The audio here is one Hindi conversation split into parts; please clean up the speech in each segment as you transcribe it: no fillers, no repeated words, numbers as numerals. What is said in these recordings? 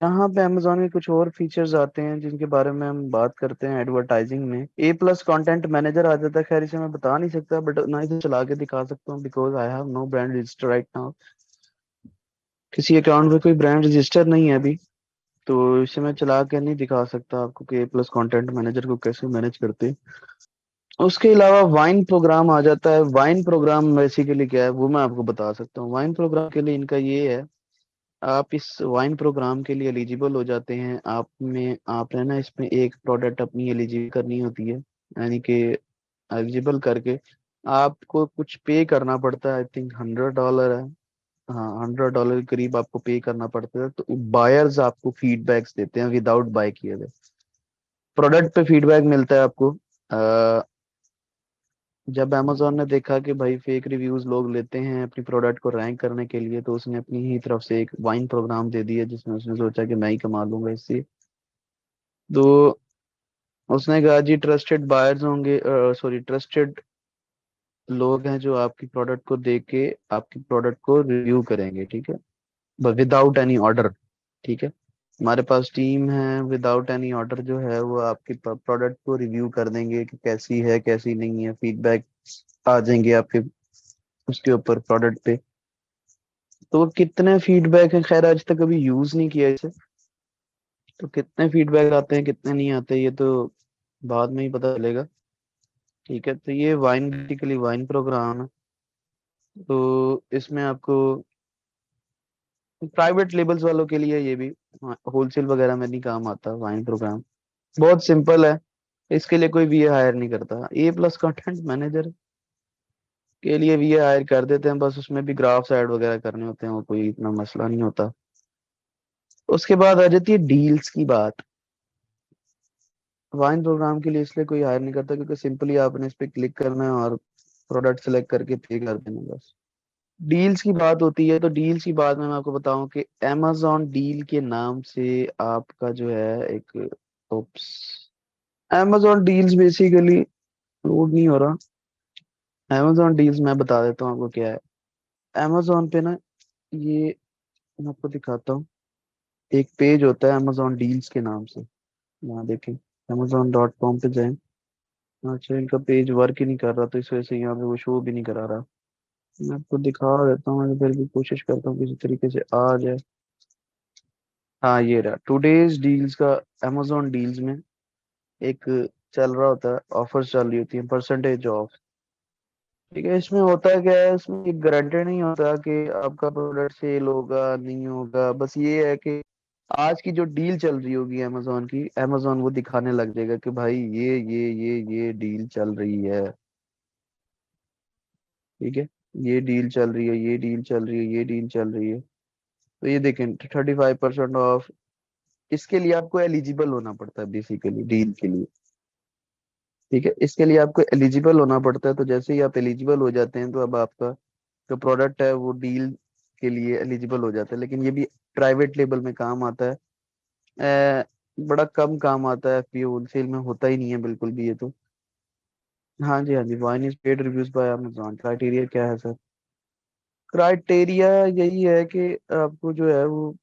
यहाँ पे अमेजोन के कुछ और फीचर्स आते हैं जिनके बारे में हम बात करते हैं। एडवर्टाइजिंग में ए प्लस कंटेंट मैनेजर आ जाता है। खैर इसे मैं बता नहीं सकता, बट ना इसे चला के दिखा सकता हूँ, because I have no brand register right now. किसी अकाउंट में कोई ब्रांड रजिस्टर नहीं है अभी, तो इसे मैं चला के नहीं दिखा सकता आपको कि ए प्लस कंटेंट मैनेजर को कैसे मैनेज करते हैं। उसके अलावा वाइन प्रोग्राम आ जाता है। वाइन प्रोग्राम बेसिकली क्या है वो मैं आपको बता सकता हूँ। वाइन प्रोग्राम के लिए इनका ये है, आप इस वाइन प्रोग्राम के लिए एलिजिबल हो जाते हैं। आपने ना इसमें एक प्रोडक्ट अपनी एलिजिबल करनी होती है, यानी कि एलिजिबल करके आपको कुछ पे करना पड़ता है। आई थिंक $100 है। हाँ, $100 के करीब आपको पे करना पड़ता है। तो बायर्स आपको फीडबैक्स देते हैं विदाउट बाय किए हुए। प्रोडक्ट पे फीडबैक मिलता है आपको। जब amazon ने देखा कि भाई फेक रिव्यूज लोग लेते हैं अपनी प्रोडक्ट को रैंक करने के लिए, तो उसने अपनी ही तरफ से एक वाइन प्रोग्राम दे दिया, जिसमें उसने सोचा कि मैं ही कमा लूंगा इससे। तो उसने कहा जी ट्रस्टेड बायर्स होंगे, सॉरी ट्रस्टेड लोग हैं जो आपकी प्रोडक्ट को देख के आपकी प्रोडक्ट को रिव्यू करेंगे, ठीक है, विदाउट एनी ऑर्डर। ठीक है, हमारे पास टीम है, विदाउट एनी ऑर्डर जो है वो आपकी प्रोडक्ट को रिव्यू कर देंगे कि कैसी है कैसी नहीं है। फीडबैक आ जाएंगे आपके उसके ऊपर प्रोडक्ट पे। तो वो कितने फीडबैक हैं, खैर आज तक कभी यूज नहीं किया इसे, तो कितने फीडबैक आते हैं कितने नहीं आते ये तो बाद में ही पता चलेगा। ठीक है, तो ये वाइन बेसिकली वाइन प्रोग्राम है। तो इसमें आपको प्राइवेट लेबल्स वालों के लिए ये भी होलसेल वगैरह में नहीं काम आता वाइन प्रोग्राम। बहुत सिंपल है, इसके लिए कोई वीए हायर नहीं करता। ए प्लस कंटेंट मैनेजर के लिए वीए हायर कर देते हैं, बस उसमें भी ग्राफ्स ऐड वगैरह करने होते हैं, वो कोई इतना मसला नहीं होता। उसके बाद आ जाती है डील्स की बात। वाइन प्रोग्राम के लिए इसलिए कोई हायर नहीं करता क्योंकि सिंपली आपने इस पे क्लिक करना है और प्रोडक्ट सेलेक्ट करके पे कर देना बस। डील्स की बात होती है, तो डील्स की बात में मैं आपको बताऊं कि amazon डील के नाम से आपका जो है एक, oops, amazon deals basically load नहीं हो रहा। amazon डील्स मैं बता देता हूँ आपको क्या है। amazon पे ना, ये मैं आपको दिखाता हूँ, एक पेज होता है amazon डील्स के नाम से। यहाँ देखें, amazon.com पे जाएं। अच्छा, इनका पेज वर्क ही नहीं कर रहा, तो इस वजह से यहाँ पे वो शो भी नहीं करा रहा। मैं आपको दिखा देता हूँ, मैं फिर भी कोशिश करता हूँ किसी तरीके से आ जाए। हाँ, ये रहा टुडेज डील्स का। amazon डील्स में एक चल रहा होता है, ऑफर्स चल रही होती है, परसेंटेज ऑफ। ठीक है, इसमें होता है क्या है, इसमें एक गारंटी नहीं होता कि आपका प्रोडक्ट सेल होगा नहीं होगा। बस ये है कि आज की जो डील चल रही होगी amazon की, amazon वो दिखाने लग जाएगा कि भाई ये डील चल रही है। ठीक है, ये डील चल रही है, ये डील चल रही है, ये डील चल रही है। तो ये देखें 35% ऑफ। इसके लिए आपको एलिजिबल होना पड़ता है बेसिकली डील के लिए। ठीक है, इसके लिए आपको एलिजिबल होना पड़ता है। तो जैसे ही आप एलिजिबल हो जाते हैं, तो अब आपका जो प्रोडक्ट है वो डील के लिए एलिजिबल हो जाता है। लेकिन ये भी प्राइवेट लेवल में काम आता है। बड़ा कम काम आता है, एफपीओ होलसेल में होता ही नहीं है बिल्कुल भी ये तो। हाँ जी, हाँ जी, Vine is paid reviews by Amazon. Criteria क्या है सर? क्राइटेरिया यही है कि आपको जो है वो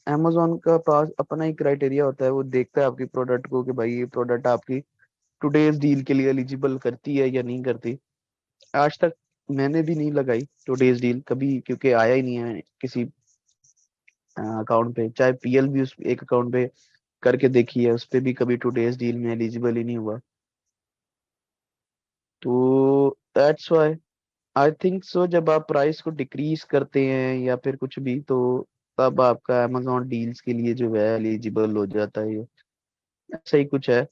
amazon का पास अपना ही क्राइटेरिया होता है। वो देखता है आपकी प्रोडक्ट को कि भाई ये प्रोडक्ट आपकी टुडेज डील के लिए एलिजिबल करती है या नहीं करती। आज तक मैंने भी नहीं लगाई टुडेज डील कभी, क्योंकि आया ही नहीं है किसी अकाउंट पे। चाहे पीएल भी उस एक अकाउंट पे करके देखी है, उस पे भी कभी टुडेज डील में एलिजिबल ही नहीं हुआ। तो that's why I think so, जब आप प्राइस को डिक्रीज करते हैं या फिर कुछ भी, तो तब आपका amazon डील्स के लिए जो है एलिजिबल हो जाता है ये। ऐसा ही कुछ है।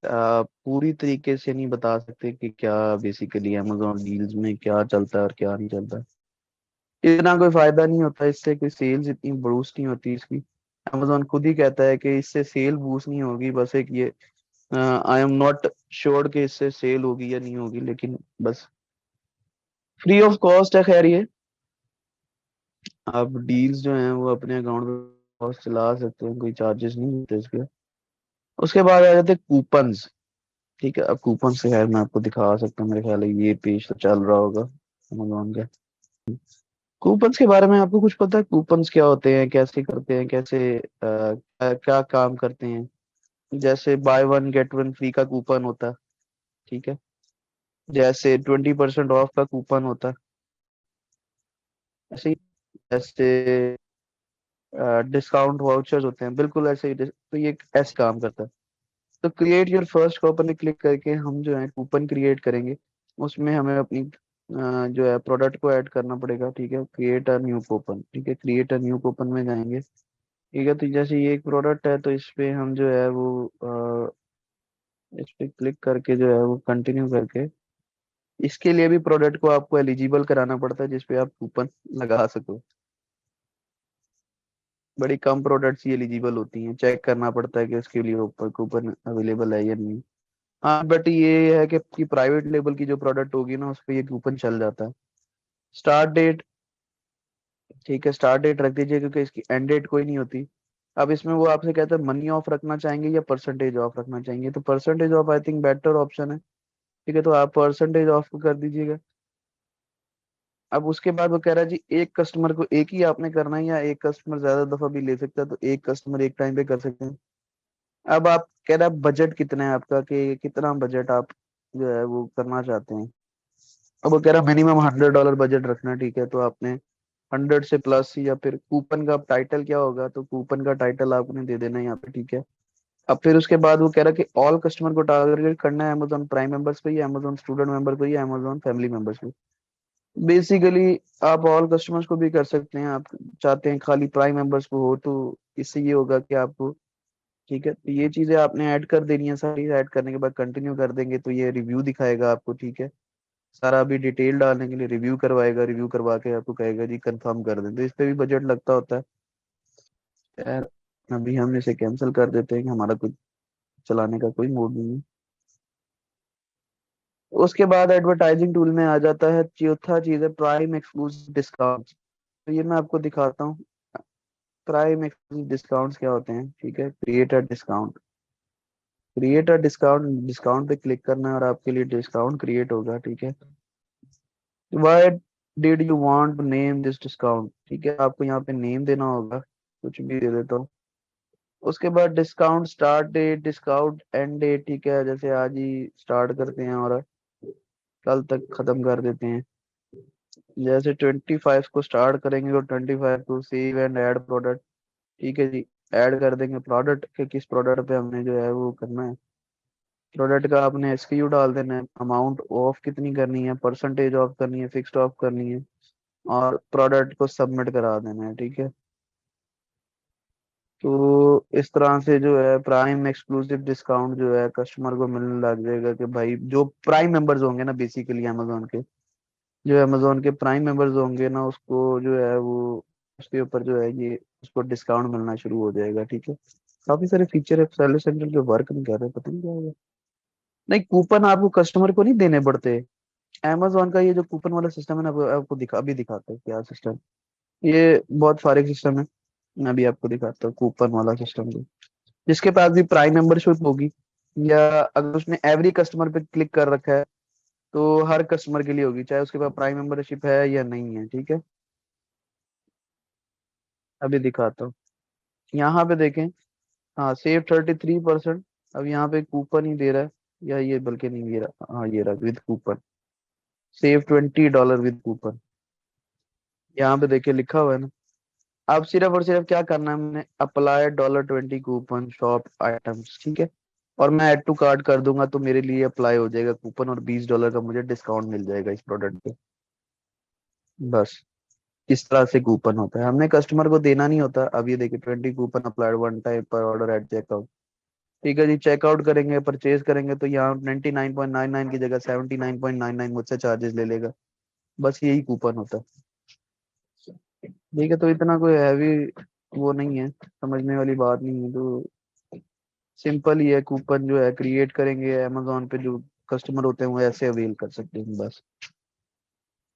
पूरी तरीके से नहीं बता सकते कि क्या बेसिकली amazon डील्स में क्या चलता है और क्या नहीं चलता। इतना कोई फायदा नहीं होता इससे, कोई सेल्स इतनी बूस्ट नहीं होती इसकी। amazon खुद ही कहता है कि इससे सेल बूस्ट नहीं होगी, बस एक ये आई एम नॉट श्योर कि इससे सेल होगी या नहीं होगी, लेकिन बस फ्री ऑफ कॉस्ट है। खैर ये आप डील्स जो हैं वो अपने अकाउंट में कॉस्ट चला सकते हैं, कोई चार्जेस नहीं होते इसके। उसके बाद आ जाते हैं कूपन्स। ठीक है, अब कूपन से खैर मैं आपको दिखा सकता हूँ, मेरे ख्याल है ये पेज तो चल रहा होगा amazon का। कूपन्स के बारे में आपको कुछ पता है? कूपन्स क्या होते हैं, कैसे करते हैं, कैसे क्या काम करते हैं? जैसे by one get one free का कूपन होता है, ठीक है। जैसे 20% ऑफ का कूपन होता है, ऐसे ही। जैसे डिस्काउंट वाउचर्स होते हैं, बिल्कुल ऐसे ही। तो ये ऐसे काम करता है। तो क्रिएट योर फर्स्ट कूपन पे क्लिक करके हम जो है कूपन क्रिएट करेंगे। उसमें हमें अपनी जो है प्रोडक्ट को ऐड करना पड़ेगा, ठीक है। क्रिएट अ न्यू कूपन, ठीक है। क्रिएट अ न्यू कूपन में जाएंगे, ठीक है। तो जैसे ये एक प्रोडक्ट है, तो इस पे हम जो है वो इस पे क्लिक करके जो है वो कंटिन्यू करके, इसके लिए भी प्रोडक्ट को आपको एलिजिबल कराना पड़ता है जिसपे आप कूपन लगा सको। बड़ी कम प्रोडक्ट्स ही एलिजिबल होती हैं, चेक करना पड़ता है कि उसके लिए ऊपर कूपन अवेलेबल है या नहीं। हाँ, बट ये है कि प्राइवेट लेबल की जो प्रोडक्ट होगी ना, उस पे ये कूपन चल जाता है। स्टार्ट डेट, ठीक है, स्टार्ट डेट रख दीजिए क्योंकि इसकी एंड डेट कोई नहीं होती। अब इसमें वो आपसे कहता है मनी ऑफ रखना चाहेंगे या परसेंटेज ऑफ रखना चाहेंगे, तो percentage of I think better option है, ठीक है। तो आप परसेंटेज ऑफ कर दीजिएगा। अब उसके बाद वो कह रहा है जी एक कस्टमर को एक ही आपने करना है या एक कस्टमर ज्यादा दफा भी ले सकता है, तो एक कस्टमर एक टाइम पे कर सकते हैं। अब आप कह रहे हैं बजट कितना है आपका, कि कितना बजट आप जो है वो करना चाहते हैं। अब वो कह रहा है मिनिमम $100 बजट रखना है, ठीक है। तो आपने 100 से प्लस, या फिर कूपन का टाइटल क्या होगा, तो कूपन का टाइटल आपने दे देना है यहाँ पे, ठीक है। अब फिर उसके बाद वो कह रहा है कि ऑल कस्टमर को टारगेट करना है, अमेजोन प्राइम मेंबर्स पे या अमेजोन स्टूडेंट मेंबर पे या अमेजोन फैमिली मेंबर्स पे। बेसिकली आप ऑल कस्टमर्स को भी कर सकते हैं, आप चाहते हैं खाली प्राइम मेंबर्स को हो, तो इससे ये होगा कि आपको, ठीक है। तो ये चीजें आपने ऐड कर देनी है सारी। ऐड करने के बाद कंटिन्यू कर देंगे तो ये रिव्यू दिखाएगा आपको, ठीक है। सारा अभी डिटेल डालने के लिए रिव्यू करवाएगा, रिव्यू करवा के आपको कहेगा जी कंफर्म कर दें, तो इस पे भी बजट लगता होता है यार। अभी हम इसे कैंसिल कर देते हैं कि हमारा कुछ चलाने का कोई मूड नहीं है। उसके बाद एडवर्टाइजिंग टूल में आ जाता है, चौथा चीज है प्राइम एक्सक्लूसिव डिस्काउंट। तो ये मैं आपको दिखाता हूँ। प्राइम एक्सक्लूसिव डिस्काउंट्स क्या होते हैं, ठीक है। Create a discount, create a discount, discount पे क्लिक करना है और आपके लिए डिस्काउंट क्रिएट होगा, ठीक है। Why did you want to name this discount, ठीक है। आपको यहाँ पे नेम देना होगा, कुछ भी दे देता हूँ। उसके बाद discount start date, discount end date, ठीक है। जैसे आज ही स्टार्ट करते हैं और कल तक खत्म कर देते हैं। जैसे 25 को स्टार्ट करेंगे और 25 को सेव एंड ऐड प्रोडक्ट, ठीक है जी। ऐड कर देंगे प्रोडक्ट के, किस प्रोडक्ट पे हमने जो है वो करना है। प्रोडक्ट का आपने एसक्यू डाल देना है, अमाउंट ऑफ कितनी करनी है, परसेंटेज ऑफ करनी है, फिक्स्ड ऑफ करनी है, और प्रोडक्ट को सबमिट करा देना है, ठीक है। तो इस तरह से जो है प्राइम एक्सक्लूसिव डिस्काउंट जो है कस्टमर को मिलने लग जाएगा, कि भाई जो प्राइम मेंबर्स होंगे ना बेसिकली अमेजोन के, जो अमेजोन के प्राइम मेंबर्स होंगे ना, उसको जो है वो उसके ऊपर जो है ये उसको डिस्काउंट मिलना शुरू हो जाएगा, ठीक है। काफी सारे फीचर है सैलरी सेंटर जो वर्क नहीं कर रहे, पता नहीं क्या होगा। नहीं, कूपन आपको कस्टमर को नहीं देने पड़ते। अमेजोन का ये जो कूपन वाला सिस्टम है ना, वो आपको अभी दिखाता है क्या सिस्टम। ये बहुत फारिग सिस्टम है। मैं अभी आपको दिखाता हूँ कूपन वाला सिस्टम भी। जिसके पास भी प्राइम मेंबरशिप होगी, या अगर उसने एवरी कस्टमर पे क्लिक कर रखा है, तो हर कस्टमर के लिए होगी, चाहे उसके पास प्राइम मेंबरशिप है या नहीं है, ठीक है। अभी दिखाता हूँ, यहाँ पे देखें। हाँ, सेव 33%। अब यहाँ पे कूपन ही दे रहा है, या ये बल्कि नहीं दे रहा, हाँ ये रहा with coupon, save $20 with coupon. यहाँ पे देखिए लिखा हुआ है ना। अब सिर्फ और सिर्फ क्या करना है, हमने अप्लाई $20 कूपन शॉप आइटम्स, ठीक है। और मैं ऐड टू कार्ट कर दूंगा तो मेरे लिए अप्लाई हो जाएगा कूपन, और $20 का मुझे डिस्काउंट मिल जाएगा इस प्रोडक्ट पे। बस इस तरह से कूपन होता है, हमने कस्टमर को देना नहीं होता। अब ये देखिए 20 कूपन अप्लाइड वन टाइम पर ऑर्डर एट चेकआउट, ठीक है जी। चेकआउट करेंगे, परचेज करेंगे, तो यहाँ 99.99 की जगह 79.99 मुझसे चार्जेस ले लेगा। बस यही कूपन होता है, ठीक है। तो इतना कोई हैवी वो नहीं है, समझने वाली बात नहीं है। तो सिंपल ही है, कूपन जो है क्रिएट करेंगे अमेजोन पे, जो कस्टमर होते हैं वो ऐसे अवेल कर सकते हैं बस।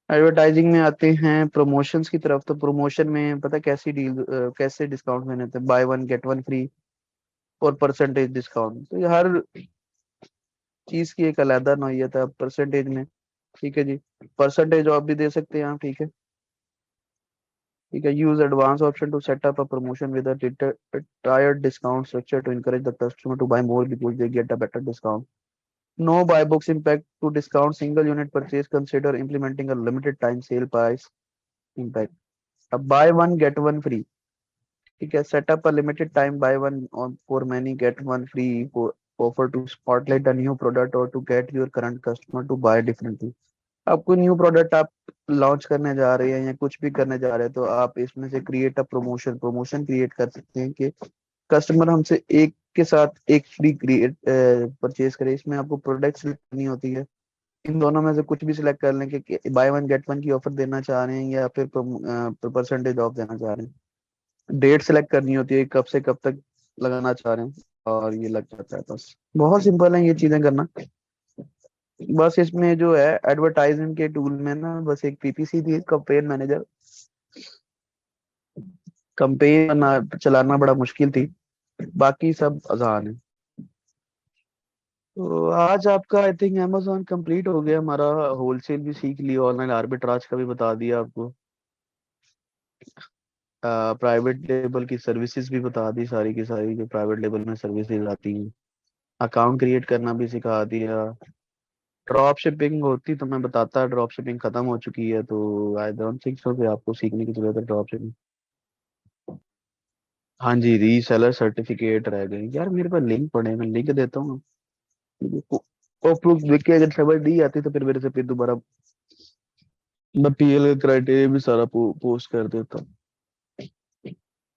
एडवर्टाइजिंग में आते हैं प्रमोशंस की तरफ। तो प्रमोशन में पता है कैसी डील, कैसे डिस्काउंट में देते हैं, by one get one free और परसेंटेज डिस्काउंट। तो ये हर चीज की एक अलग नौइयत है परसेंटेज में, ठीक है जी। परसेंटेज ऑफ भी दे सकते हैं आप, ठीक है। ठीक है, use advance option to set up a promotion with a tiered discount structure to encourage the customer to buy more because they get a better discount. No buy box impact to discount single unit purchase. Consider implementing a limited time sale price impact. अब buy one get one free. ठीक है, set up a limited time buy one on for many get one free for offer to spotlight a new product or to get your current customer to buy differently. आपको न्यू प्रोडक्ट आप लॉन्च करने जा रहे हैं या कुछ भी करने जा रहे हैं तो आप इसमें से क्रिएट अ प्रमोशन क्रिएट कर सकते हैं कि कस्टमर हमसे एक के साथ एक फ्री क्रिएट परचेज करे। इसमें आपको प्रोडक्ट सिलेक्ट करनी होती है, इन दोनों में से कुछ भी सिलेक्ट कर लें कि बाय वन गेट वन की ऑफर देना चाह रहे हैं या फिर परसेंटेज ऑफ देना चाह रहे हैं। डेट सिलेक्ट करनी होती है, कब से कब तक लगाना चाह रहे हैं, और ये लग जाता है। बस बहुत सिंपल है ये चीजें करना। बस इसमें जो है एडवर्टाइजमेंट के टूल में ना बस एक पीपीसी थी, कंपेन मैनेजर। कंपेन चलाना बड़ा मुश्किल थी, बाकी सब आसान है। तो आज आपका आई थिंक अमेजोन कंप्लीट हो गया हमारा। होलसेल भी सीख लिया, ऑनलाइन आर्बिट्राज का भी बता दिया आपको, प्राइवेट लेबल की सर्विसेज भी बता दी सारी की सारी, जो प्राइवेट लेबल में सर्विसेज आती हैं। अकाउंट क्रिएट करना भी सिखा दिया। ड्रॉप शिपिंग होती तो मैं बताता, ड्रॉप शिपिंग खत्म हो चुकी है, तो आई डोंट थिंक सो कि आपको सीखने की जरूरत है ड्रॉप शिपिंग। हाँ जी, रीसेलर सर्टिफिकेट रह गई यार, मेरे पास लिंक पड़े हैं, मैं लिंक देता हूँ। वो प्रूफ देख के अगर समझ नहीं आती तो फिर मेरे से फिर दोबारा मैं पीएल का क्राइटेरिया भी सारा पोस्ट कर देता हूँ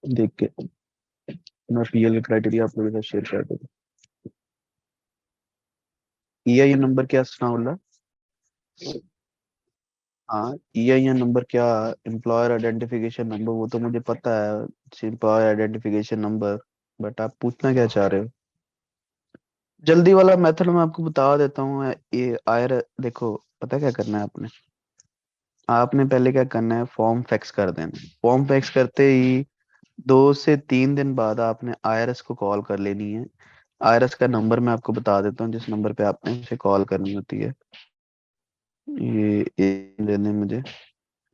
देख के। मैं पीएल का क्राइटेरिया आप लोगों के साथ शेयर कर देता हूँ। ईआईएन नंबर क्या सुनाउल्ला? हाँ, ईआईएन नंबर क्या? एम्प्लॉयर आइडेंटिफिकेशन नंबर, वो तो मुझे पता है, एम्प्लॉयर आइडेंटिफिकेशन नंबर। बट आप पूछना क्या चाह रहे हो? जल्दी वाला मेथड मैं आपको बता देता हूँ। ये आयर देखो, पता क्या करना है आपने? आपने पहले क्या करना है, फॉर्म फैक्स कर देना। फॉर्म फैक्स करते ही 2 से 3 दिन बाद आपने आईआरएस को कॉल कर लेनी है। आईआरएस का नंबर मैं आपको बता देता हूँ, जिस नंबर पे आपने उसे कॉल करनी होती है। ये देने मुझे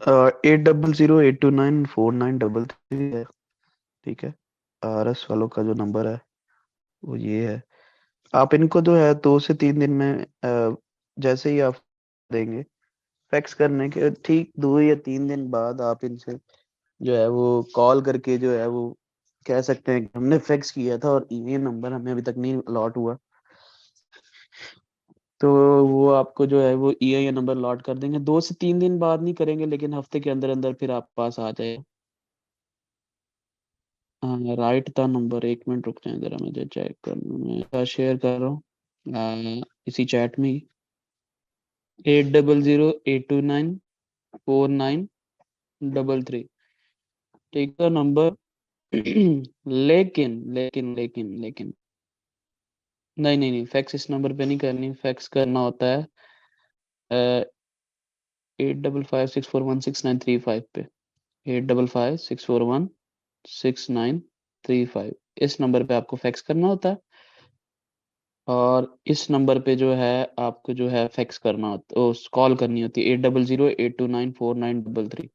8008294933 है। ठीक है, आईआरएस वालों का जो नंबर है वो ये है। आप इनको जो है 2 से 3 दिन में जैसे ही आप देंगे फैक्स करने के ठीक 2 या 3 दिन बाद आप इनसे जो है वो कॉल करके जो है वो कह सकते हैं कि हमने फैक्स किया था और ये नंबर हमें अभी तक नहीं अलॉट हुआ। तो वो आपको जो है वो ईआईएन नंबर अलॉट कर देंगे। 2 से 3 दिन बाद नहीं करेंगे, लेकिन हफ्ते के अंदर अंदर फिर आप पास आ जाए। राइट था नंबर, 1 मिनट रुक जाए जरा, मुझे चेक करना, मैं शेयर कर रहा हूँ इसी चैट में ही। 8008294933 ठीक है नंबर। लेकिन लेकिन लेकिन लेकिन नहीं नहीं नहीं, फैक्स इस नंबर पे नहीं करनी, फैक्स करना होता है 8556416935 पे। 8556416935 इस नंबर पे आपको फैक्स करना होता है। और इस नंबर पे जो है आपको जो है फैक्स करना होता है, कॉल करनी होती है 8008294933।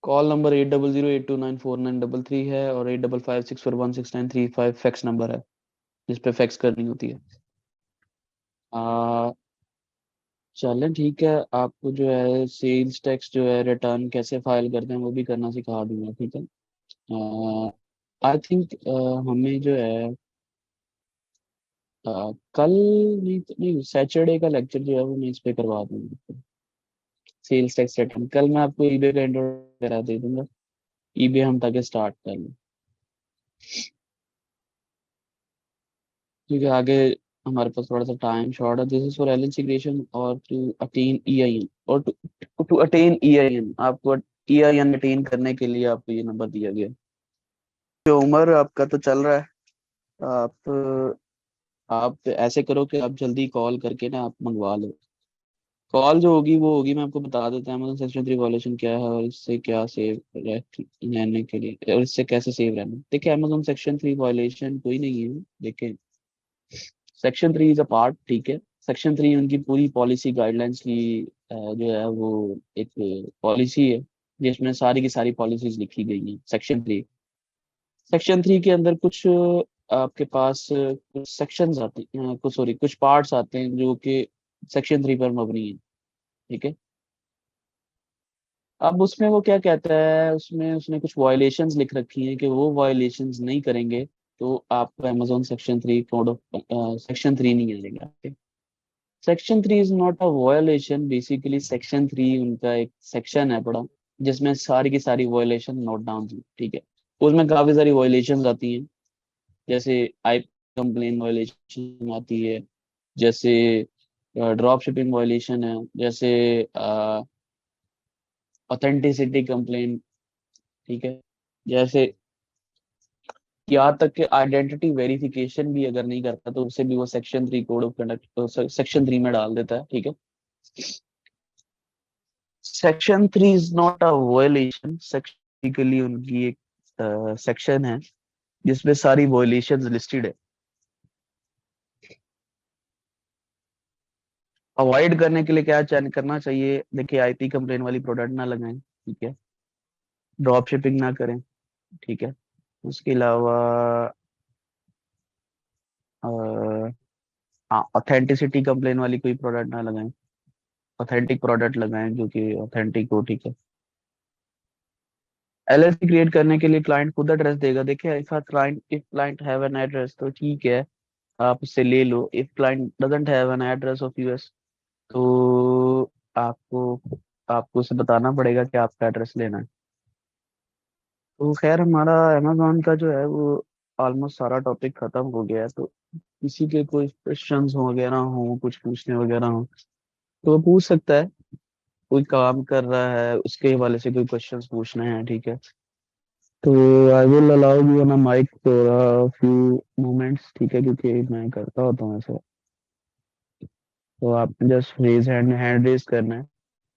कॉल नंबर 8008294933 है, और 8556416935 फैक्स नंबर है जिस पे फैक्स करनी होती है। चलें ठीक है, आपको जो है सेल्स टैक्स जो है रिटर्न कैसे फाइल करते हैं वो भी करना सिखा दूंगा, ठीक है। आई थिंक हमें जो है कल नहीं तो नहीं, सैटरडे का लेक्चर जो है वो मैं इस पे करवा दूंगा। सेल्स टैक्स रिटर्न कल मैं आपको ईबे का इंट्रो करा दे दूंगा। ईबे हम ताकि स्टार्ट कर लें, क्योंकि आगे हमारे पास थोड़ा सा टाइम शॉर्ट है। This is for L integration और टू अटेन ईआईएन, और टू अटेन ईआईएन आपको ईआईएन अटेन करने के लिए आपको ये नंबर दिया गया। जो उम्र आपका तो चल रहा है, आप ऐसे करो कि आप जल्दी कॉल करके ना आप मंगवा लो। कॉल जो होगी वो होगी, मैं आपको बता देता हूँ अमेज़न सेक्शन 3 वॉल्यूशन क्या है और इससे क्या सेव रहने के लिए, और इससे कैसे सेव रहना। देखिए अमेज़न सेक्शन 3 वॉल्यूशन कोई नहीं है, देखिए सेक्शन 3 इज अ पार्ट, ठीक है। सेक्शन 3 उनकी पूरी पॉलिसी गाइडलाइंस की जो है वो एक पॉलिसी है। जिसमें सारी की सारी पॉलिसीज लिखी गई हैं। सेक्शन 3 के अंदर कुछ आपके पास कुछ सेक्शंस आते हैं, कुछ सॉरी कुछ पार्ट्स आते हैं जो कि सेक्शन 3 पर मबनी है। ठीक है। अब उसमें वो क्या कहता है, उसमें उसने कुछ वायलेशंस लिख रखी हैं कि वो वायलेशंस नहीं करेंगे तो आपको Amazon section 3 code of section 3 नहीं आएगा। Section 3 is not a violation, basically section 3 उनका एक सेक्शन है बड़ा, जिसमें सारी की सारी वायलेशन नोट डाउन थी। ठीक है। उसमें काफी सारी वायलेशन आती हैं, जैसे आई कंप्लेन वायलेशन आती है, जैसे ड्रॉप शिपिंग वायलेशन है, जैसे ऑथेंटिसिटी कंप्लेन। ठीक है। जैसे यहाँ तक कि आइडेंटिटी वेरिफिकेशन भी अगर नहीं करता तो उसे भी वो section 3 code of conduct section 3 में डाल देता है। ठीक है। Section 3 is not a violation, section उनकी एक सेक्शन है जिसमें सारी वायलेशंस लिस्टेड है। अवॉइड करने के लिए क्या चयन करना चाहिए, देखिए आईपी कंप्लेन वाली प्रोडक्ट ना लगाएं। ठीक है। ड्रॉप शिपिंग ना करें। ठीक है। उसके अलावा ऑथेंटिसिटी कंप्लेन वाली कोई प्रोडक्ट ना लगाएं, ऑथेंटिक प्रोडक्ट लगाएं जो कि ऑथेंटिक हो। ठीक है। एलएलसी क्रिएट करने के लिए क्लाइंट खुद एड्रेस देगा। देखिए if client have an address तो ठीक है, आप उससे ले लो। If client doesn't have an address of US तो आपको आपको उसे बताना पड़ेगा कि आपका एड्रेस लेना है। तो खैर हमारा अमेजोन का जो है वो ऑलमोस्ट सारा टॉपिक खत्म हो गया है। तो किसी के कोई क्वेश्चंस हो वगैरह हो, कुछ पूछने वगैरह हो तो वो पूछ सकता है। कोई काम कर रहा है उसके हवाले से कोई क्वेश्चंस पूछने हैं। ठीक है। तो I will allow you on a mic for a few moments. ठीक है, क्योंकि मैं करता होता हूँ ऐसा। तो आप जस्ट रेज हैंड रेज करना है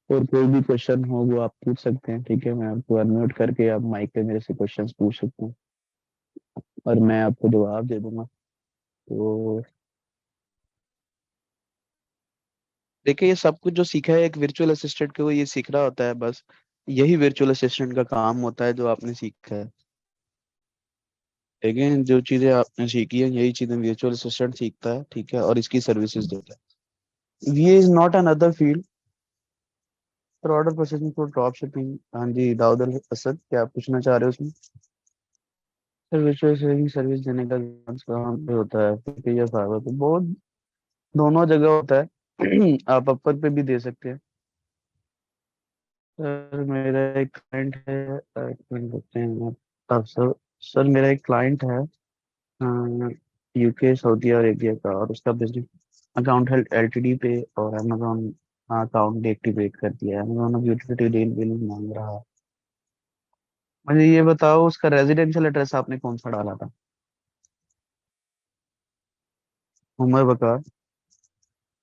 और कोई भी क्वेश्चन हो वो आप पूछ सकते हैं। ठीक है, मैं आपको अनम्यूट करके आप माइक पे मेरे से क्वेश्चंस पूछ सकते हैं और मैं आपको जवाब दे दूंगा। तो देखिए, ये सब कुछ जो सीखा है एक वर्चुअल असिस्टेंट को ये सीख रहा होता है बस। यही वर्चुअल असिस्टेंट का काम होता है जो आपने सीखा है। ठीक है, जो चीजें आपने सीखी है यही चीजें वर्चुअल असिस्टेंट सीखता है। ठीक है, और इसकी सर्विसेज देता है। ये is not another field for order processing for drop shipping. हाँ जी, दाऊद अल असद, क्या आप पूछना चाह रहे हो उसमें? सर वर्चुअल असिस्टेंट सर्विस देने का काम पे होता है पे या फाइवर पे, बहुत दोनों जगह होता है। आप अपर पे भी दे सकते हैं। सर मेरा एक क्लाइंट है, एक मिनट रुकते हैं आप सर। सर मेरा एक क्लाइंट है यूके सऊदी अरेबिया का, और उसका बिजनेस अकाउंट है एलटीडी पे, और अमेजोन अकाउंट डीएक्टिवेट कर दिया है। अमेजोन अब यूटिलिटी डील बिल मांग रहा है। मुझे ये बताओ उसका रेजिडेंशियल एड्रेस आपने कौन सा डाला था? उमर बकार।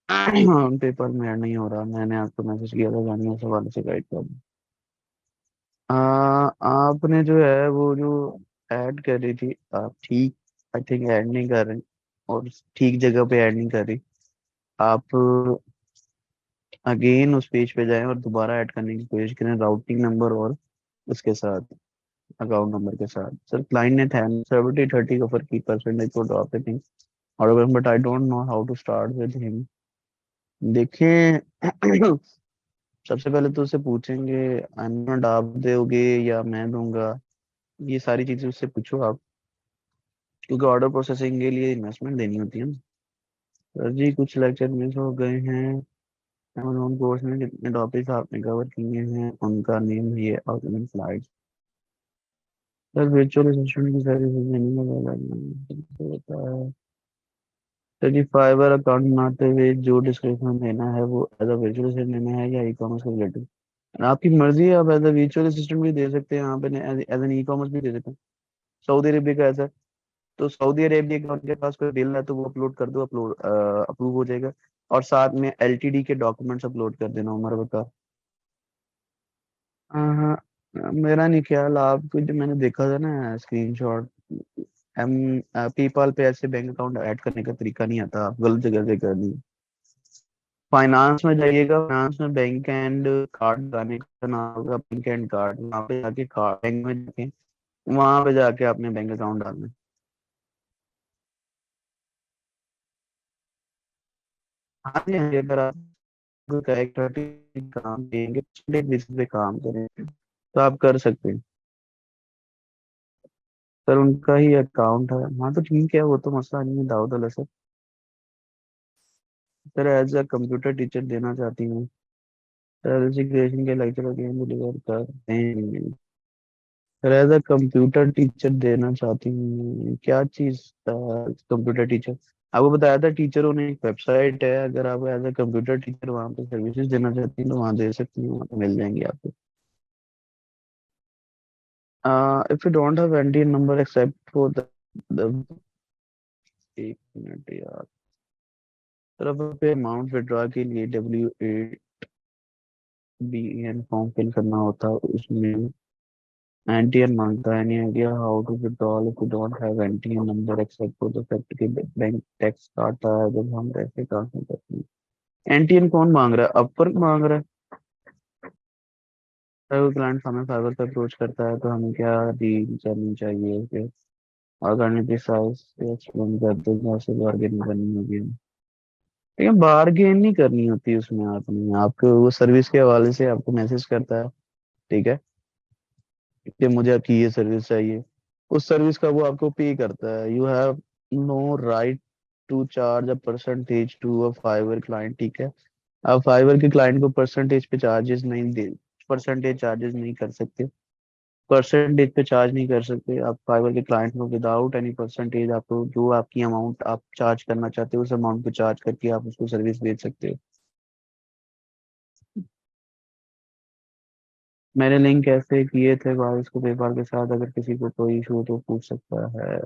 पेपर में ऐड नहीं हो रहा, मैंने आपको मैसेज किया था जानिए सवाल से गाइड कर। आपने जो है वो जो ऐड कर रही थी आप ठीक, आई थिंक ऐड नहीं कर रहे और ठीक जगह पे ऐड नहीं कर रही। आप अगेन उस पेज पे जाएं और दोबारा ऐड करने की कोशिश करें, राउटिंग नंबर और उसके साथ अकाउंट नंबर के साथ। सर क्लाइंट ने 70-30 कवर की परसेंटेज को ड्रॉप थिंग और but I don't know how to start with him. देखें, सबसे पहले तो उससे पूछेंगे अनमोल आप दोगे या मैं दूंगा, ये सारी चीजें उससे पूछो आप, क्योंकि ऑर्डर प्रोसेसिंग के लिए इन्वेस्टमेंट देनी होती है ना। सर जी कुछ लेक्चर मिस हो गए हैं, अमेज़न कोर्स में जितने टॉपिक आपने कवर किए हैं उनका नेम भी है outline slide. Sir virtual assistant की सर्विस देने का होता है। सर जी फाइबर अकाउंट बनाते हुए जो डिस्क्रिप्शन देना है वो एज अ वर्चुअल असिस्टेंट देना है या ई कॉमर्स के रिलेटेड? आपकी मर्जी है, आप एज अ वर्चुअल असिस्टेंट भी दे सकते हैं, यहाँ पे एज एन ई कॉमर्स भी दे सकते हैं। सऊदी अरेबिया का ऐसा है। तो सऊदी अरेबिया का उनके पास कोई बिल है तो वो अपलोड कर दो, अपलोड अप्रूव हो जाएगा। और साथ में एलटीडी के डॉक्यूमेंट्स अपलोड कर देना। उमर बता। हाँ हाँ, मेरा नहीं ख्याल, आपको जो मैंने देखा था ना स्क्रीनशॉट, हम पेपाल पे ऐसे बैंक अकाउंट ऐड करने का तरीका नहीं आता, आप गलत जगह से कर दी। फाइनेंस में जाइएगा, फाइनेंस में बैंक एंड कार्ड लगाने का नाम होगा, बैंक एंड कार्ड, वहाँ पे जाके कार्ड बैंक में जाके वहां पे जाके आपने बैंक अकाउंट डालना है। हाँ जी, हाँ जी, अगर आपको करेक्ट काम देंगे, बेसिस पे काम करेंगे तो आप कर सकते हैं। सर उनका ही अकाउंट है। हाँ तो ठीक है, वो तो मसला नहीं है दाऊद अल्लाह sir. Sir as a computer teacher देना चाहती हूँ। सर क्रिएशन के लेक्चर गेम डिलीवर करते हैं। Sir as a computer teacher देना चाहती हूँ, क्या चीज? कंप्यूटर टीचर आपको बताया था, टीचरों ने एक वेबसाइट है, अगर आप एज अ कंप्यूटर टीचर वहाँ पे सर्विसेज देना चाहती हैं तो वहाँ दे सकती हैं, वहाँ पे मिल जाएंगी आपको। If you don't have NDN number except for the एक मिनट यार। सर अब पे अमाउंट विड्रॉ के लिए W8BEN फॉर्म फिल करना होता है, उसमें एनटीएन मांगता है। Any idea how to withdrawal if you don't have NTN number except for the fact कि बैंक टैक्स काटता है जब हम पैसे ट्रांसफर करते हैं। एनटीएन कौन मांग रहा है? अपर मांग रहा है? अगर क्लाइंट हमें फाइबर पे अप्रोच करता है तो हमें क्या डील करनी चाहिए फिर? अल्टरनेटिव साइज एक्सप्लेन कर दो, जहाँ से बार्गेनिंग करनी होगी। लेकिन बार्गेन नहीं करनी होती उसमें, आपने आपको वो सर्विस के हवाले से आपको मैसेज करता है, ठीक है, कि मुझे आपकी ये सर्विस चाहिए। उस सर्विस का वो आपको पे करता है। You have no right to charge a percentage to a Fiverr client, ठीक है। आप फाइवर के क्लाइंट को परसेंटेज पे चार्जेस नहीं दे, परसेंटेज चार्जेस नहीं कर सकते, परसेंटेज पे चार्ज नहीं कर सकते आप फाइवर के क्लाइंट को। विदाउट एनी परसेंटेज आपको जो आपकी अमाउंट आप चार्ज करना चाहते हो उस अमाउंट को चार्ज करके आप उसको सर्विस बेच सकते हो। मैंने लिंक ऐसे किए थे भाई इसको पेपर के साथ, अगर किसी को कोई इशू हो तो पूछ सकता है।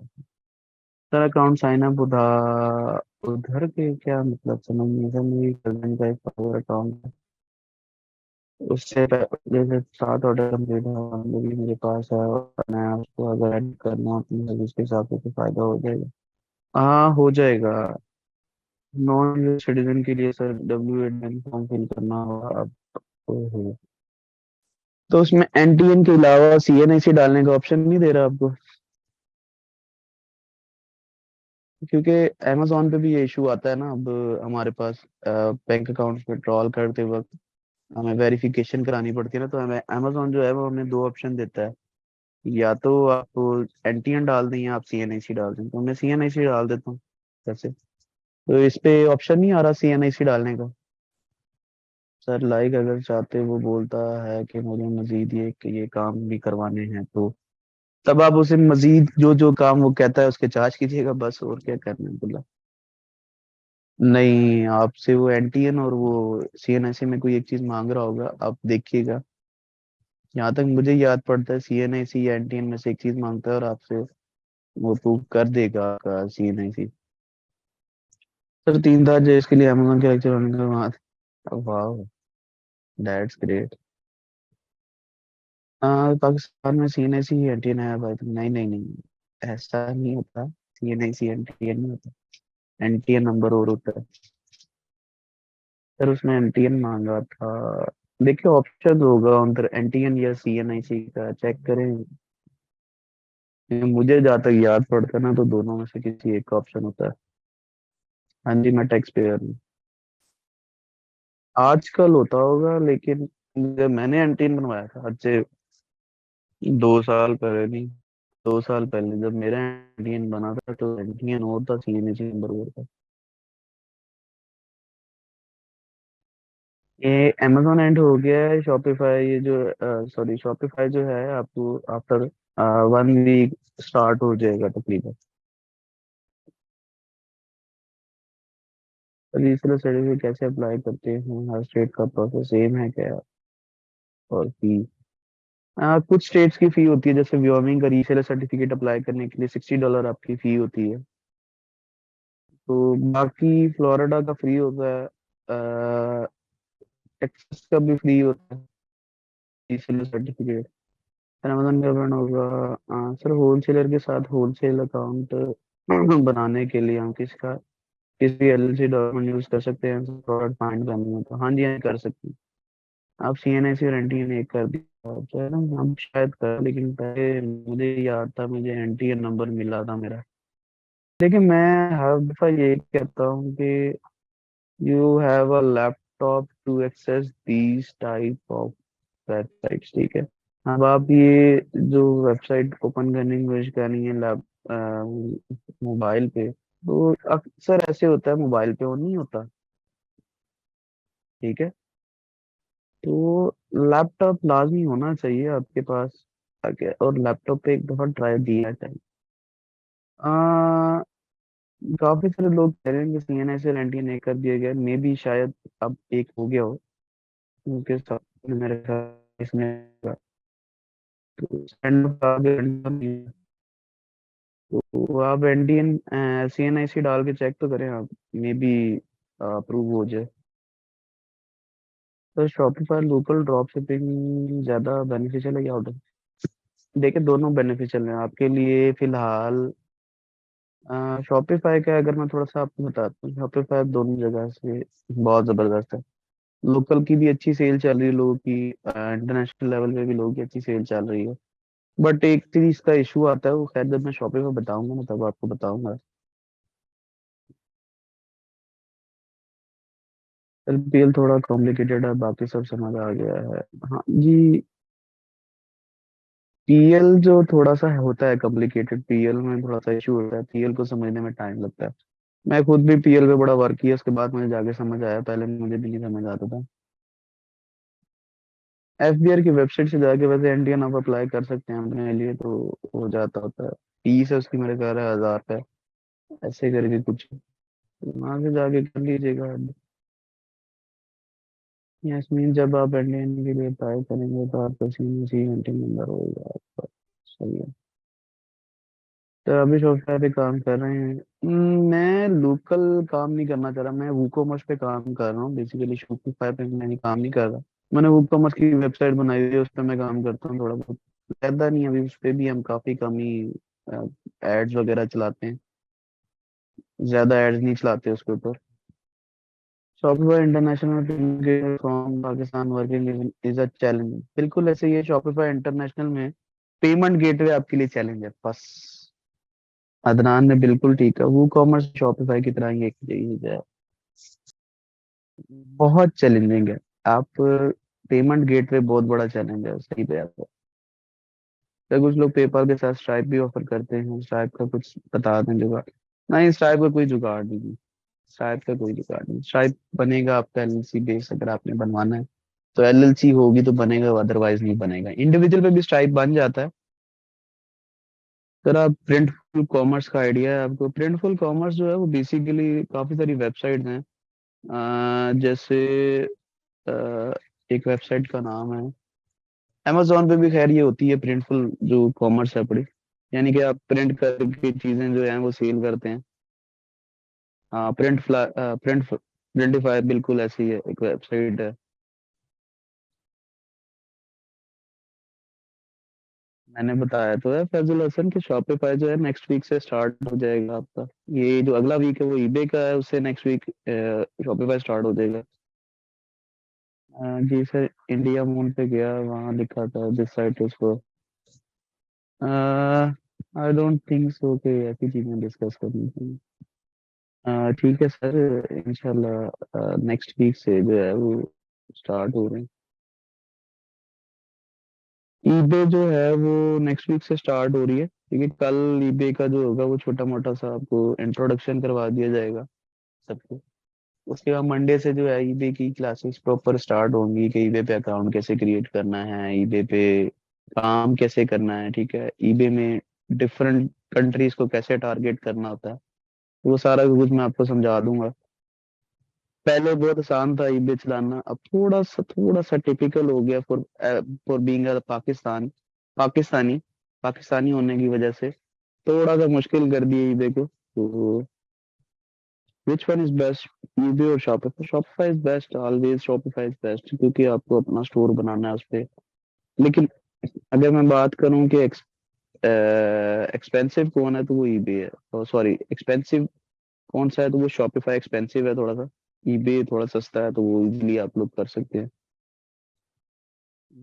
सर अकाउंट साइन अप उधार उधर के क्या मतलब समझ नहीं। सर मेरी कजन का एक पावर अकाउंट है, उससे जैसे 7 ऑर्डर कंप्लीट है भी मेरे पास है, और मैं उसको अगर ऐड करना अपनी सर्विस के हिसाब से तो फायदा हो जाएगा। हाँ हो जाएगा। नॉन यूएस सिटीजन के लिए सर W8 फॉर्म फिल करना होगा अब। तो तो उसमें एनटीएन के अलावा सीएनआईसी डालने का ऑप्शन नहीं दे रहा आपको? क्योंकि अमेजोन पे भी ये इशू आता है ना अब हमारे पास, बैंक अकाउंट विड्रॉल करते वक्त हमें वेरिफिकेशन करानी पड़ती है ना, तो हमें अमेजोन जो है वो हमें दो ऑप्शन देता है, या तो आप एनटीएन डाल दें या आप सीएनआईसी डाल दें, तो मैं सीएनआईसी डाल देता हूँ वैसे। तो इस पे ऑप्शन नहीं आ रहा सीएनआईसी डालने का। सर लाइक अगर चाहते वो बोलता है कि मुझे मजीद ये काम भी करवाने हैं, तो तब आप उसे मजीद जो जो काम वो कहता है उसके चार्ज कीजिएगा, बस और क्या करना है बोला। नहीं, आपसे वो एनटीएन और वो सीएनआईसी में कोई एक चीज मांग रहा होगा, आप देखिएगा। यहाँ तक मुझे याद पड़ता है सीएनआईसी या एनटीएन में से एक चीज मांगता है, और आपसे वो प्रूव कर देगा सीएनआईसी। सर 3 था जो इसके लिए अमेजोन के लेक्चर होने के बाद। वाह, दैट्स ग्रेट। पाकिस्तान में सीएनआईसी एनटीएन है भाई? नहीं नहीं नहीं, ऐसा नहीं होता। सीएनआईसी एनटीएन नहीं होता, एनटीएन नंबर और होता है। सर उसमें एनटीएन मांगा था। देखिए ऑप्शन होगा उधर एनटीएन या सीएनआईसी का, चेक करें। मुझे जहाँ तक याद पड़ता है ना, तो दोनों में से किसी एक का ऑप्शन होता है। हाँ जी, मैं टैक्स पेयर हूँ। आजकल होता होगा, लेकिन जब मैंने एंटीन बनवाया था आज से 2 साल पहले, नहीं 2 साल पहले जब मेरा एंटीन बना था, तो एंटीन और था, सीएनसी नंबर और था। ये amazon एंड हो गया है, शॉपिफाई ये जो सॉरी शॉपिफाई जो है आपको आफ्टर 1 वीक स्टार्ट हो जाएगा तकरीबन। रीसेलर सर्टिफिकेट कैसे अप्लाई करते हैं? हर स्टेट का प्रोसेस सेम है क्या? और फी? कुछ स्टेट्स की फी होती है, जैसे व्योमिंग का रीसेलर सर्टिफिकेट अप्लाई करने के लिए $60 आपकी फी होती है। तो बाकी फ्लोरिडा का फ्री होता है, टेक्सास का भी फ्री होता है रीसेलर सर्टिफिकेट। फिर अमेजन गवर्नमेंट होगा। सर होलसेलर के साथ होलसेल अकाउंट बनाने के लिए हम किसका किसी भी एलएलसी डॉक्यूमेंट यूज कर सकते हैं प्रोडक्ट फाइंड करने में, तो हाँ जी हाँ कर सकते हैं। आप सीएनएसी और एनटीए एक कर दिया तो है ना, हम शायद कर, लेकिन पहले मुझे याद था, मुझे एनटीए नंबर मिला था मेरा। लेकिन मैं हर दफा ये कहता हूँ कि you have a laptop to access these type of websites, ठीक है। अब आप ये जो वेबसाइट ओपन करने की कोशिश कर रही है लैप मोबाइल पे, तो अक्सर ऐसे होता है मोबाइल पे ऑन नहीं होता, ठीक है। तो लैपटॉप लाजमी होना चाहिए आपके पास, ताकि और लैपटॉप पे एक दफा ट्राई दिया चाहिए। आ, काफी सारे लोग कह रहे हैं कि सीएनए से एंटी नहीं कर दिया गया, मे भी शायद अब एक हो गया हो, क्योंकि मेरे ख्याल इसमें तो stand up आ गया, तो आप एनडीएन सीएनआईसी डाल के चेक तो करें आप, मे बी अप्रूव हो जाए। तो शॉपिफाई लोकल ड्रॉप शिपिंग ज्यादा बेनिफिशियल है या ऑर्डर? देखिए दोनों बेनिफिशियल हैं आपके लिए फिलहाल। शॉपिफाई का अगर मैं थोड़ा सा आपको बताता हूँ, शॉपिफाई दोनों जगह से बहुत जबरदस्त है। लोकल की भी अच्छी सेल चल रही है लोगों की, इंटरनेशनल लेवल पे भी लोगों की अच्छी सेल चल रही है। बट एक चीज का इशू आता है, वो खैर जब मैं शॉपिफाई बताऊंगा ना तब आपको बताऊंगा। एलपीएल थोड़ा कॉम्प्लिकेटेड है, बाकी सब समझ आ गया है। हाँ जी। पीएल जो थोड़ा सा होता है कॉम्प्लिकेटेड, पीएल में थोड़ा सा इशू होता है, पीएल को समझने में टाइम लगता है। मैं खुद भी पीएल पे बड़ा वर्क किया, उसके बाद मुझे जाके समझ आया, पहले मुझे भी नहीं समझ आता था। एफबीआर की वेबसाइट से जाके वैसे एनटीएन आप अप्लाई कर सकते हैं अपने लिए, तो हो जाता होता है। फीस है उसकी मेरे ख्याल है 1000 रुपये, ऐसे करके कुछ, तो वहां से जाके कर लीजिएगा। यास्मीन जब आप एनटीएन के लिए अप्लाई करेंगे तो आपका सीएनसी एनटीएन नंबर होगा आपका। सही है। तो अभी सॉफ्टवेयर पे काम कर रहे हैं। मैं लोकल काम नहीं करना चाह रहा, मैं वूकॉमर्स पे काम कर रहा हूँ बेसिकली, शॉपिफाई पे मैं काम नहीं कर रहा। मैंने वूकॉमर्स की वेबसाइट बनाई हुई है, उस पर मैं काम करता हूँ थोड़ा बहुत। ज्यादा नहीं, अभी उस पे भी हम काफी कम ही एड्स वगैरह चलाते हैं, ज्यादा एड्स नहीं चलाते उसके ऊपर। Shopify international from Pakistan working is a challenge, बिल्कुल ऐसे ही है। शॉपिफाई इंटरनेशनल में पेमेंट गेटवे आपके लिए चैलेंज है बस। अदनान ने बिल्कुल ठीक है, वो कॉमर्स शॉपिफाई की तरह ही एक चीज है, बहुत चैलेंजिंग है। आप पेमेंट गेटवे बहुत बड़ा चैलेंज है, सही पे आपको। तो कुछ लोग पेपर के साथ स्ट्राइप भी ऑफर करते हैं, स्ट्राइप का कुछ बता दें जुगाड़। नहीं, स्ट्राइप का कोई जुगाड़ नहीं, स्ट्राइप का कोई जुगाड़ नहीं। स्ट्राइप बनेगा आपका एलएलसी बेस, अगर आपने बनवाना है तो एलएलसी होगी तो बनेगा, अदरवाइज नहीं बनेगा। इंडिविजुअल पे भी स्ट्राइप बन जाता है। सर आप प्रिंटफुल कॉमर्स का आइडिया है आपको? प्रिंटफुल कॉमर्स जो है वो बेसिकली काफी सारी वेबसाइट हैं। जैसे अ, एक वेबसाइट का नाम है, अमेजोन पे भी खैर ये होती है प्रिंटफुल जो कॉमर्स है पड़ी, यानी कि आप प्रिंट करके चीजें जो है वो सेल करते हैं। हाँ, प्रिंटिफाई बिल्कुल ऐसी है, एक वेबसाइट है। मैंने बताया तो है फैजुल हसन की शॉपिफाई जो है नेक्स्ट वीक से स्टार्ट हो जाएगा आपका। ये जो अगला वीक है वो ईबे का है, उससे नेक्स्ट वीक शॉपिफाई स्टार्ट हो जाएगा। जी सर, इंडिया मून पे गया, वहाँ लिखा था this site is for, I don't think so कि ऐसी चीजें डिस्कस करनी चाहिए। ठीक है सर, इंशाल्लाह नेक्स्ट वीक से जो है वो स्टार्ट हो रहे हैं। ईबे जो है वो नेक्स्ट वीक से स्टार्ट हो रही है, क्योंकि कल ईबे का जो होगा वो छोटा मोटा सा आपको इंट्रोडक्शन करवा दिया जाएगा सबको। उसके बाद मंडे से जो है ईबे की क्लासेस प्रॉपर स्टार्ट होंगी, कि ईबे पे अकाउंट कैसे क्रिएट करना है, ईबे पे काम कैसे करना है, ठीक है। ईबे में डिफरेंट कंट्रीज को कैसे टारगेट करना होता है, वो सारा कुछ मैं आपको समझा दूंगा। पहले बहुत आसान था ईबे चलाना, अब थोड़ा सा टिपिकल हो गया for for being a Pakistani Pakistani होने की वजह से थोड़ा सा मुश्किल कर दिया ईबे को। तो which one is best, eBay और Shopify? Shopify is best always, Shopify is best, क्योंकि आपको अपना स्टोर बनाना है उस पे। लेकिन अगर मैं बात करूं कि एक्सपेंसिव कौन है, तो वो ईबे है, सॉरी एक्सपेंसिव कौन सा है, तो वो शॉपिफाई एक्सपेंसिव है थोड़ा सा, ईबे थोड़ा सस्ता है, तो वो इजीली आप लोग कर सकते हैं।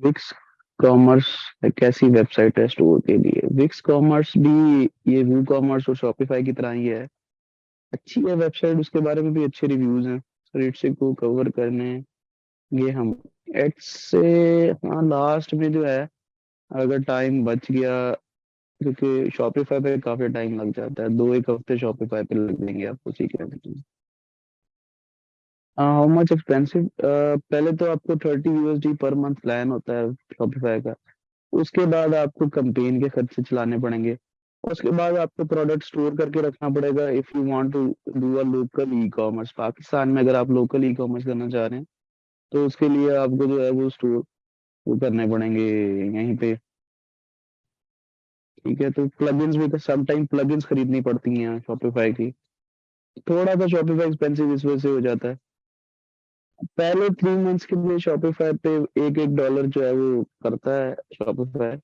विक्स कॉमर्स एक ऐसी वेबसाइट है स्टोर के लिए। विक्स कॉमर्स भी ये वू कॉमर्स और शॉपिफाई की तरह ही है, अच्छी है वेबसाइट, उसके बारे में भी अच्छे रिव्यूज हैं। रेट से को कवर करने ये हम एड्स से, हाँ लास्ट में जो है, अगर टाइम बच गया, क्योंकि शॉपिफाई पे काफी टाइम लग जाता है, 2 एक हफ्ते शॉपिफाई पे लग जाएंगे आपको सीखने में। हाउ मच एक्सपेंसिव, पहले तो आपको 30 USD पर मंथ प्लान होता है शॉपिफाई का। उसके बाद आपको कंपेन के खर्चे चलाने पड़ेंगे। उसके बाद आपको प्रोडक्ट स्टोर करके रखना पड़ेगा if you want to do a local e commerce. Pakistan में अगर आप लोकल ई कॉमर्स करना चाह रहे हैं, तो उसके लिए आपको जो है वो स्टोर वो करने पड़ेंगे यहीं पे। ठीक है, तो प्लगइन्स भी, सम टाइम प्लगइन्स खरीदनी पड़ती हैं शॉपिफाई की। थोड़ा सा शॉपिफाई एक्सपेंसिव इस वजह से हो जाता है। पहले 3 मंथ्स के लिए शॉपिफाई पे 1-1 डॉलर जो है वो करता है Shopify.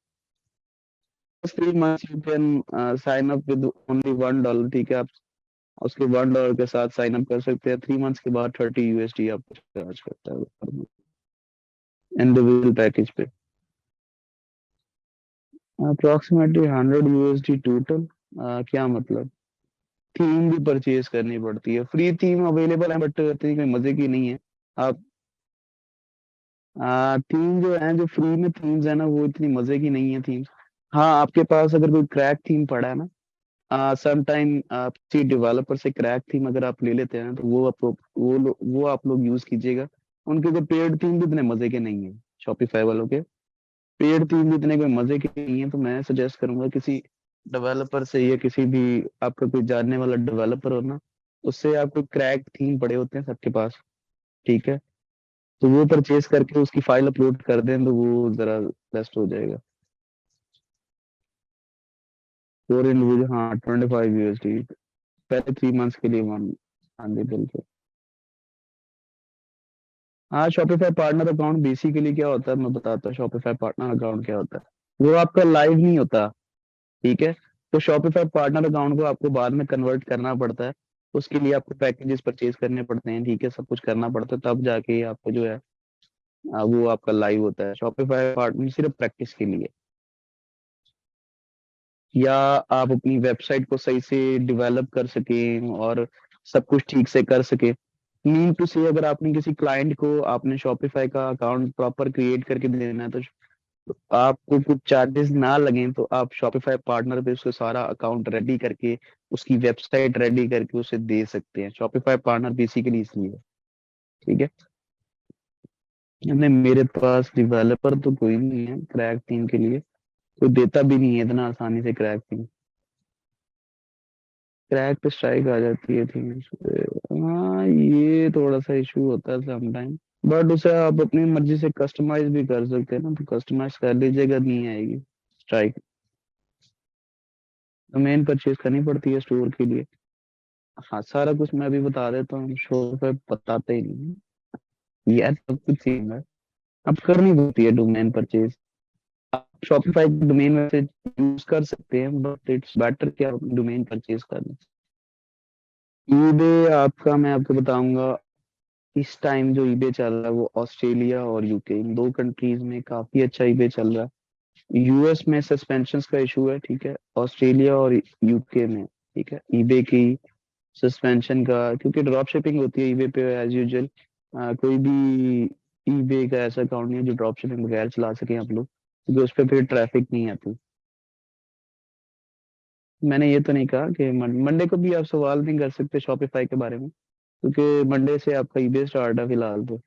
3 months you can sign up with only 1 dollar. ठीक है, आप उसके 1 डॉलर के साथ साइन अप कर सकते हैं। 3 मंथ्स के बाद 30 USD आपको चार्ज करता है इंडिविजुअल पैकेज पे। Approximately 100 USD total. क्या मतलब, थीम भी परचेज करनी पड़ती है, फ्री थीम अवेलेबल है बट इतनी कोई मजे की नहीं है। आप थीम जो है, जो फ्री में थीम्स है ना, वो इतनी मजे की नहीं है थीम। हाँ, आपके पास अगर कोई क्रैक थीम पड़ा है ना, सम टाइम आप किसी डेवलपर से क्रैक थीम अगर आप ले लेते हैं, तो वो आप लोग वो आप लोग यूज कीजिएगा। उनके जो पेड थीम भी इतने मजे के नहीं है, शॉपिफाई वालों के पेड थीम भी इतने कोई मजे के नहीं है। तो मैं सजेस्ट करूंगा किसी डेवलपर से, या किसी भी आपका कोई जानने वाला डेवलपर हो ना, उससे आपको क्रैक थीम पड़े होते हैं सबके पास। ठीक है, तो वो परचेज करके उसकी फाइल अपलोड कर दें, तो वो जरा बेस्ट हो जाएगा। फॉर इंडिविजुअल, हाँ 25 USD पहले 3 मंथ्स के लिए वन। हाँ जी बिल्कुल। हाँ, शॉपिफाई पार्टनर अकाउंट बेसिकली क्या होता है मैं बताता हूँ। शॉपिफाई पार्टनर अकाउंट क्या होता है, वो आपका लाइव नहीं होता। ठीक है, तो शॉपिफाई पार्टनर अकाउंट को आपको बाद में कन्वर्ट करना पड़ता है। उसके लिए आपको पैकेजेस परचेज करने पड़ते हैं, ठीक है, सब कुछ करना पड़ता है, तब जाके आपको जो है वो आपका लाइव होता है। शॉपिफाई पार्टनर सिर्फ प्रैक्टिस के लिए, या आप अपनी वेबसाइट को सही से डेवलप कर सकें और सब कुछ ठीक से कर सके। मीन टू से, अगर आपने किसी क्लाइंट को आपने शॉपिफाई का अकाउंट प्रॉपर क्रिएट करके देना है, तो आपको कुछ चार्जेस ना लगें, तो आप शॉपिफाई पार्टनर पे उसको सारा अकाउंट रेडी करके, उसकी वेबसाइट रेडी करके उसे दे सकते हैं। शॉपिफाई पार्टनर बेसिकली इसलिए है। ठीक है, नहीं मेरे पास डेवलपर तो कोई नहीं है क्रैक थीम के लिए, कोई देता भी नहीं है इतना आसानी से क्रैक थीम। क्रैक पे स्ट्राइक आ जाती है थीम्स पे। हाँ, ये थोड़ा सा इशू होता है समटाइम, बट उसे आप अपनी मर्जी से कस्टमाइज भी कर सकते हैं ना, तो कस्टमाइज कर लीजिएगा, नहीं आएगी स्ट्राइक। डोमेन परचेज करनी पड़ती है स्टोर के लिए। हाँ, सारा कुछ मैं अभी बता देता हूँ, शो पे बताते ही नहीं है। यार सब कुछ सीन है, अब करनी पड़ती है डोमेन परचेज। आप शॉपिफाई डोमेन वैसे यूज कर सकते हैं, बट इट्स बेटर कि आप डोमेन परचेज कर लें। ईबे आपका मैं आपको बताऊंगा, इस टाइम जो ईबे चल रहा है वो ऑस्ट्रेलिया और यूके, इन 2 कंट्रीज में काफी अच्छा ईबे चल रहा है। यूएस में सस्पेंशन का इशू है, ठीक है, ऑस्ट्रेलिया और यूके में, ठीक है, ईबे की सस्पेंशन का, क्योंकि ड्रॉप शिपिंग होती है ईबे पे एज यूजुअल। कोई भी ईबे का ऐसा अकाउंट नहीं है जो ड्रॉप शिपिंग बगैर चला सके आप लोग, क्योंकि उस पर फिर ट्रैफिक नहीं आती। मैंने ये तो नहीं कहा कि मंडे को भी आप सवाल नहीं कर सकते शॉपिफाई के बारे में, क्योंकि मंडे से आपका ईबे स्टार्ट है फिलहाल तो।